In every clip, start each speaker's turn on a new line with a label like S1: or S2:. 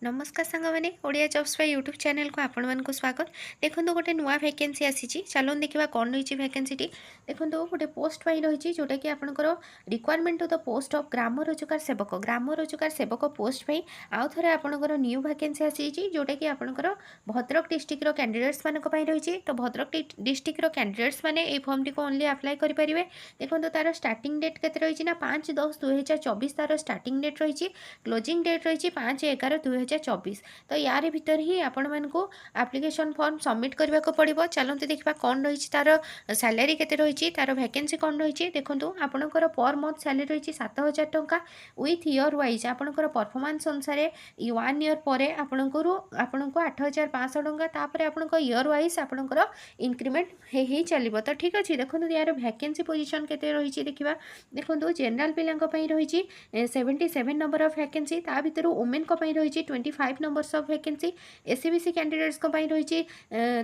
S1: नमस्कार सांग मैंने ओडिया जॉब्स यूट्यूब चैनल को आपण मानक स्वागत। देखो गोटे नुआ वैकेंसी आसी चलो देखा कौन रही वैकेंसी देखो गोटे पोस्ट पाई रही जोटा कि आपंकर requirement to the post of ग्राम रोजगार सेवक पोस्ट पाई आउ थे आपंकर न्यू वैकेंसी आसी जोटा कि आपंकर भद्रक डिस्ट्रिक्ट कैंडिडेट्स मानक रही तो भद्रक डिस्ट्रिक्ट कैंडिडेट्स मैंने फॉर्म टी ओनली अप्लाई करेंगे। देखो तार स्टार्टिंग डेट के 5/10/2024 तार स्टार्टिंग डेट रही क्लोजिंग डेट रही 5/11/2024। तो यार भितर ही आपण मानक एप्लिकेशन फॉर्म सबमिट करने को पड़ो। चलते देखा कौन रही तार सैलरी केते रही तार वैकेंसी कौन रही देखो आपणकर पर मंथ सैलरी रही 7,000 टंका विथ ईयर वाइज आपणकर परफॉर्मेंस अनुसार 1 ईयर पर आपको 8,500 टंका तापर आपण ईयर वाइज आपणकर इंक्रीमेंट ही चलो। तो ठीक अच्छे देखो यार वैकेंसी पोजीशन केते रही देखा देखो जनरल पिला रही 77 नंबर ऑफ वैकेंसी ता भितर वुमेन को रही 25 numbers of vacancy SCBC candidates को रही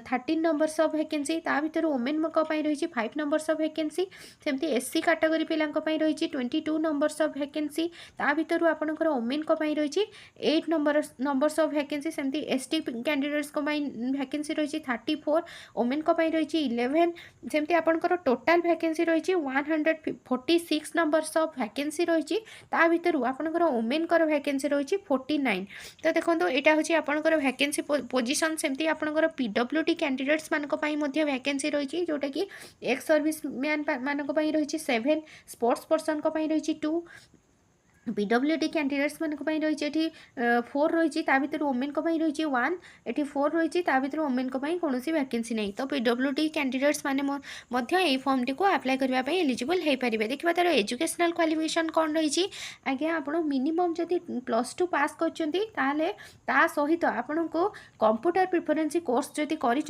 S1: 13 नंबर्स ऑफ वैकेंसी ता भितर वुमेन को रही 5 नंबर्स ऑफ वैकेंसी सेमती एससी कैटेगरी पिला रही 22 नंबर्स ऑफ वैकेंसी ता भितर आपंकर वुमेन को रही 8 नंबर्स ऑफ वैकेंसी सेमती एसटी कैंडिडेट्स को वैकेंसी रही 34 वुमेन को रही 11 सेमती आपंकर टोटाल वैकेंसी रही 146 नंबर्स ऑफ वैकेंसी रही ता भितर आपंकर वुमेन को वैकेंसी रही 49। तो देखो यहाँ हूँ आपंकर वैकेंसी पोजीशन सेमती आपंकर पीडब्ल्यूडी कैंडिडेट्स मानक वैकेंसी रही जोटा कि एक्स सर्विस मैन मानक रही 7 स्पोर्ट्स पर्सन को रही 2 पीडब्ल्यूडी कैंडिडेट्स मानक रही 4 रही भितर वुमेन को रही 1 ये 4 रही भितर वुमेन को कौन वैकेंसी नहीं। तो पीडब्ल्यूडी कैंडिडेट्स मैंने फॉर्म टी को अप्लाई करने एलिजिबल हो पारे। देखा तार एजुकेशनल क्वालिफिकेशन कौन रही आज्ञा आप मिनिमम जदि +2 पास कर सहित आपण को कंप्यूटर प्रिफरेंसी कोर्स जदि कर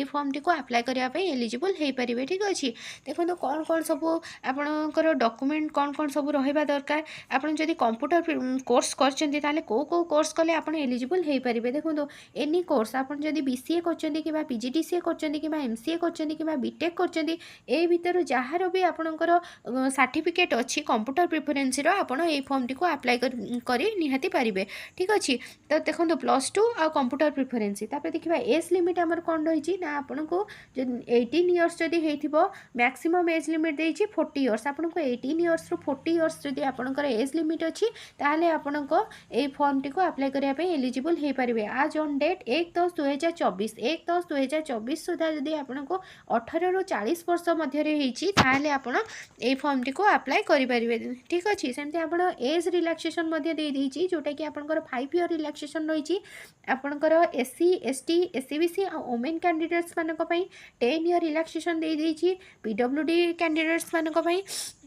S1: फॉर्म टी को अप्लाई करने एलिजिबल हो पारे। ठीक अच्छे देखो कौन कौन सब आपणकर डॉक्यूमेंट कौन कौन सब रहा दरकार आपन जदि कंप्यूटर कोर्स करछन्ती ताले को कोर्स कले आपन एलिजिबल हो पारे। देखो एनी कोर्स आपन जदि बीसीए करछन्ती कि पीजीडीसीए करछन्ती कि एमसीए करछन्ती कि बीटेक करछन्ती ए भीतर जहार भी आपनकर सर्टिफिकेट अच्छी कंप्यूटर प्रिफरेंसी रो आपन ए फॉर्म टी को अप्लाई करी निहाती पारिबे। ठीक अच्छे तो देखो +2 आ कंप्यूटर प्रिफरेंसी तापर देखिबा एज लिमिट हमर कोन रही ना आपन को 18 इयर्स जदि हेथिबो मैक्सिमम एज लिमिट देछि 40 इयर्स आपन को 18 इयर्स रु 40 इयर्स जदि आपन एज लिमिट अच्छी ताहले आपण को ए फॉर्म टी को अप्लाई करने एलिजिबल हो पारे। आज ऑन डेट 1/10/2024 सुधा जदि आपण को 18 रु 40 वर्ष मध्य ताहले आपण ए फॉर्म टी को अप्लाई करें। ठीक अच्छे सेमती आप एज रिलैक्सेशन दे जोटा कि आपंकर 5 ईयर रिलैक्सेशन रही आपंकर SC ST SCBC women candidates मानक 10 ईयर रिलैक्सेशन दे पीडब्ल्यूडी कैंडिडेट्स मानक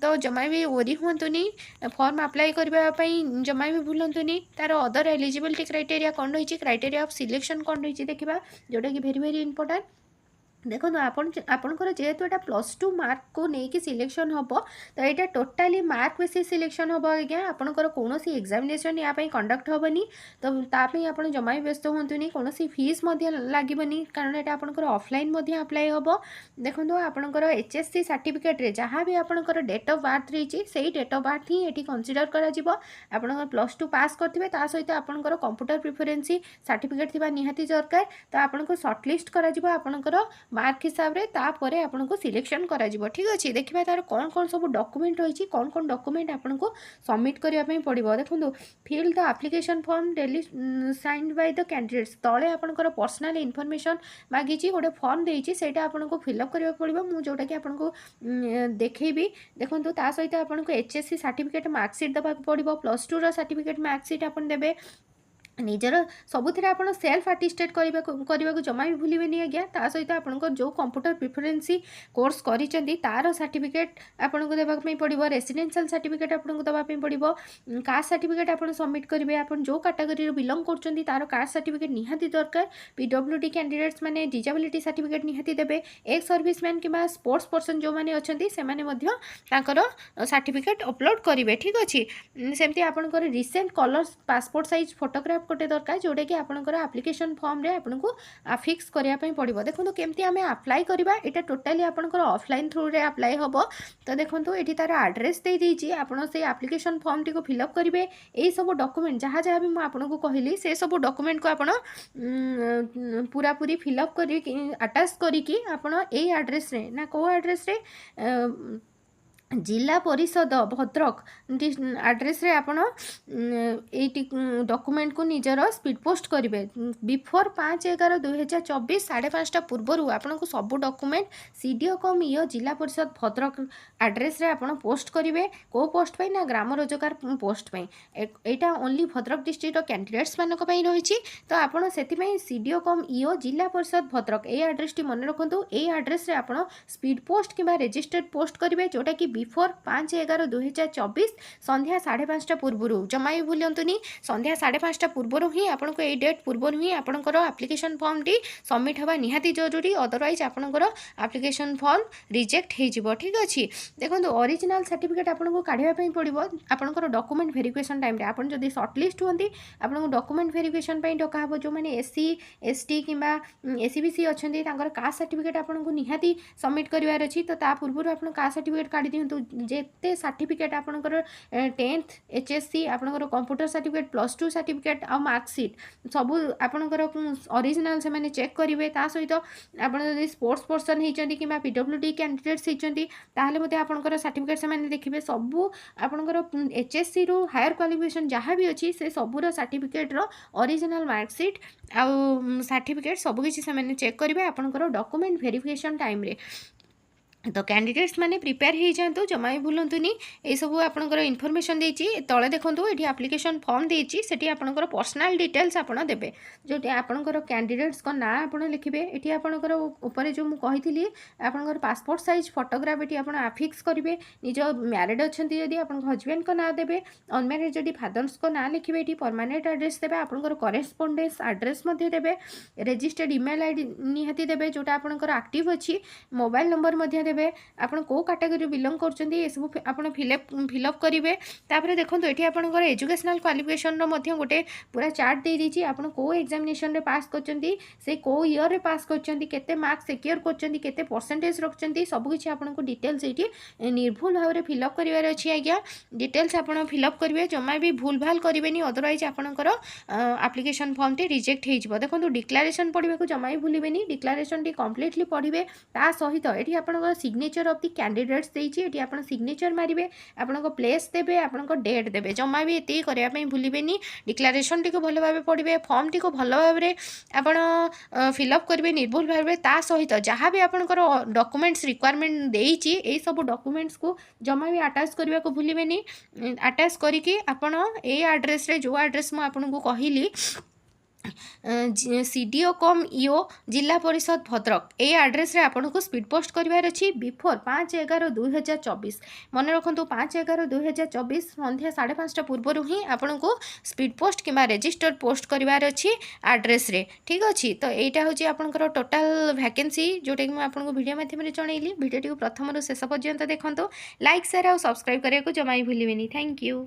S1: तो जमा भी ओरी हुंतुनी फॉर्म अप्लाई करने जमा भी भूलुनी तार अदर एलिजिबिलिटी क्राइटेरिया कौन रही क्राइटेरिया ऑफ सिलेक्शन कौन रही देखा जोटा कि वेरी वेरी इंपोर्टेंट। देखो आपणकर जेहेतु यहाँ +2 मार्क को लेकिन सिलेक्शन हम तो यहाँ टोटाली मार्क बेसिस सिलेक्शन हम आज्ञा आपणकर कौन एग्जामिनेशन या कंडक्ट हेनी तो तापाई आप जमा भी व्यस्त हूँ कौन फीस लगे कारण यहाँ आपणकर ऑफलाइन अप्लाई हम। देखो आपणकर एचएससी सर्टिफिकेट जहाँ भी आपणकर डेट ऑफ बर्थ रही से डेट ऑफ बर्थ ही ये कंसीडर कर +2 पास करते सहित आपणकर कंप्यूटर प्रिफरेंसी सर्टिफिकेट थी निहाती दरकार तो आपको सर्टलिस्ट कर मार्क हिसाब से तापर आपको सिलेक्शन करा। ठीक अच्छे देखा तार कौन कौन सब डॉक्यूमेंट रही कौन कौन डॉक्यूमेंट आपको सबमिट करने पड़ो। देखो fill the application form duly signed by the candidates तले आपंकर पर्सनल इनफॉरमेशन मागी गोटे फॉर्म देती से आपको फिलअप करने पड़ो मुझे जोटा कि आपको देखी। देखो ता सहित आपको एचएससी सर्टिफिकेट मार्कसीट देवाक पड़ो +2 रो सर्टिफिकेट मार्कसीट आप देवे निजर सबुथ आप सेल्फ आटिस्टेड करने को जमा भी भूलें आज्ञा ता सहित आपंकर जो कंप्यूटर प्रिफरेंसी कोर्स करी तार सर्टिफिकेट आपको देवाई पड़ो रेसिडेंशियल सर्टिफिकेट आपको देवाई पड़ो कास्ट सर्टिफिकेट आप सबमिट करेंगे आप जो कैटेगरी बिलोंग कर तार कास्ट सर्टिफिकेट निहाती दरकार पीडब्ल्यूडी कैंडिडेट्स माने डिजेबिलिटी सर्टिफिकेट निहाती देवे एक्स सर्विसमैन कि स्पोर्ट्स पर्सन जो मैंने अच्छा सर्टिफिकेट अपलोड करेंगे। ठीक अच्छे सेमती आपंकर recent colour passport size photograph fill up गोटे दरकार जोटा कि आपंकर आप्लिकेसन फॉर्म रे आपको फिक्स करने पड़ो। देखो केमती आम अप्लाई करवा यहाँ टोटाली आपंकर ऑफलाइन थ्रू रे अप्लाई हम। तो देखो ये तार आड्रेस दे देती आपड़ से आप्लिकेसन फॉर्म टी फिलअप करेंगे। यही सब डॉक्यूमेंट जहाँ जहाँ भी मुझे कहली से सब डॉक्यूमेंट को आप पूरा पूरी फिलअप कर अटैच करके आप एड्रेस ना कौ एड्रेस रे जिला परिषद भद्रक आड्रेस रे आपण डॉक्यूमेंट को निजर स्पीड पोस्ट करेंगे बिफोर 5/11/2024 5:30 पूर्व आपन को सब डॉक्यूमेंट सीडीओ कम इो जिला परिषद भद्रक आड्रेस रे आपण पोस्ट करेंगे। को पोस्ट पाई ना ग्राम रोजगार पोस्ट पाई एटा ओनली भद्रक डिस्ट्रिक्ट कैंडिडेट्स मानक पाई रही। तो आपड़ से सीडीओ कम इो जिला परिषद भद्रक ये आड्रेस टी मन रखु। ये आड्रेस रे आपण स्पीड पोस्ट किंबा रजिस्टर्ड पोस्ट करेंगे जोटा कि बिफोर 5/11/2024 संध्या 5:30 पूर्व जमा भी भूलुनी संध्या 5:30 पूर्व ही आपको ये डेट पूर्व ही आपंकर आप्लिकेसन फॉर्म टी सबमिट हवा निहाती जरूरी। अदरवाइज आपंकर आप्लिकेसन फॉर्म रिजेक्ट हो। ठीक अच्छे देखो ओरिजिनल सर्टिफिकेट आपको काढ़ापी पड़ो आपंकर डॉक्यूमेंट वेरिफिकेशन टाइम आप जब सर्टलिस्ट होती आपको डॉक्यूमेंट वेरिफिकेशन डका जो मैंने एससी एसटी किंबा एससीबीसी अच्छा कास्ट सर्टिफिकेट आपको निहाती सबमिट करार अच्छी। तो पूर्व आप कास्ट सर्टिफिकेट काढ़ी दिंतु जेते सर्टिफिकेट आपंकर 10th HSC आपंकर कंप्यूटर सर्टिफिकेट +2 सर्टिफिकेट आ मार्कशीट सबू आपंकर ओरिजिनल से मैंने चेक करेंगे। सहित आप स्पोर्ट्स पर्सन होती कि PWD कैंडिडेट्स होती आपंकर सर्टिफिकेट से देखिए सबू आपंकर HSC रु हायर क्वालिफिकेशन जहाँ भी अच्छी से सबूर सर्टिफिकेट ओरिजिनल मार्कशीट आउ सर्टिफिकेट सबकि से चेक करेंगे आपंकर डॉक्यूमेंट वेरिफिकेशन टाइम रे। तो कैंडिडेट्स माने प्रिपेयर हो जातु जमा भी भूलुनी ये सब आपंकर इनफॉरमेशन देती तले देखो ये आप्लिकेसन फॉर्म देती से आपंकर पर्सनल डिटेल्स आप देते जो आपंकर कैंडिडेट्स को ना आप लिखे ये आपंकर ऊपर जो मुझे आपंकर पासपोर्ट साइज फोटोग्राफ ये आप फिक्स करेंगे निज मैरिड अच्छा जदि आप हजबैंड को ना देवे अनमैरिड जदि फादर्स को ना लिखे ये परमानेंट एड्रेस देवे आपंकर करेस्पोंडेंस एड्रेस देवे रजिस्टर्ड ईमेल आईडी निहाती देवे जोटा आपंकर एक्टिव अच्छी मोबाइल नंबर देवे आपन को कैटेगरी बिलोंग करछंती ए सब आपन फिलअप करेंगे। तापर देखो ये आपंकर एजुकेशनल क्वालिफिकेशन गोटे पूरा चार्ट दे दीची आपन को एग्जामिनेशन रे पास करछंती से को ईयर रे पास करछंती केते मार्क्स सिक्योर करछंती केते परसेंटेज रखछंती सब किछि आपन को डिटेल्स एठी निर्भुल भाव रे फिलअप करिवार अछि। आज्ञा डिटेल्स आपन फिलअप करेंगे जमा भी भूल भाल करेंगे अदरवाइज आपंकर आप्लिकेसन फॉर्म टी रिजेक्ट हो। देखो डिक्लारेशन पढ़ा जमा भी भूलें डिक्लारेशन टी कम्प्लीटली पढ़े ता सहित ये आपंकर सिग्नेचर ऑफ द कैंडिडेट्स देती आप सिग्नेचर मारे आपन प्लेस देवे आपन डेट देवे जमा भी ये करने भूलें। डिक्लारेशन टी भल भाव पढ़े फॉर्म टी भल भाव आप फिलअप करेंगे निर्भुल भाव ता सहित जहाँ भी आपंकर डॉक्यूमेंट्स रिक्वायरमेंट देती यही सब डॉक्यूमेंट्स को जमा भी अटैच करने को भूलें। अटैच करके आपड़ ये एड्रेस रे जो एड्रेस मुझे आपको कहली सीडीओ कम इो जिला परिषद भद्रक ये एड्रेस रे आपको स्पीड पोस्ट करार अच्छी बिफोर 5/11/2024 मन रखु 5/11/2024 संध्या 5:30 पूर्व ही आपको स्पीड पोस्ट किंबा रजिस्टर्ड पोस्ट करार अच्छी एड्रेस रे। ठीक अच्छे तो यहाँ हूँ आपंकर टोटाल वैकेंसी जोटा कि आपको वीडियो माध्यम जनइली वीडियो प्रथम शेष पर्यंत देखो लाइक शेयर और सब्सक्राइब करने को जमा भी भूलें। Thank you.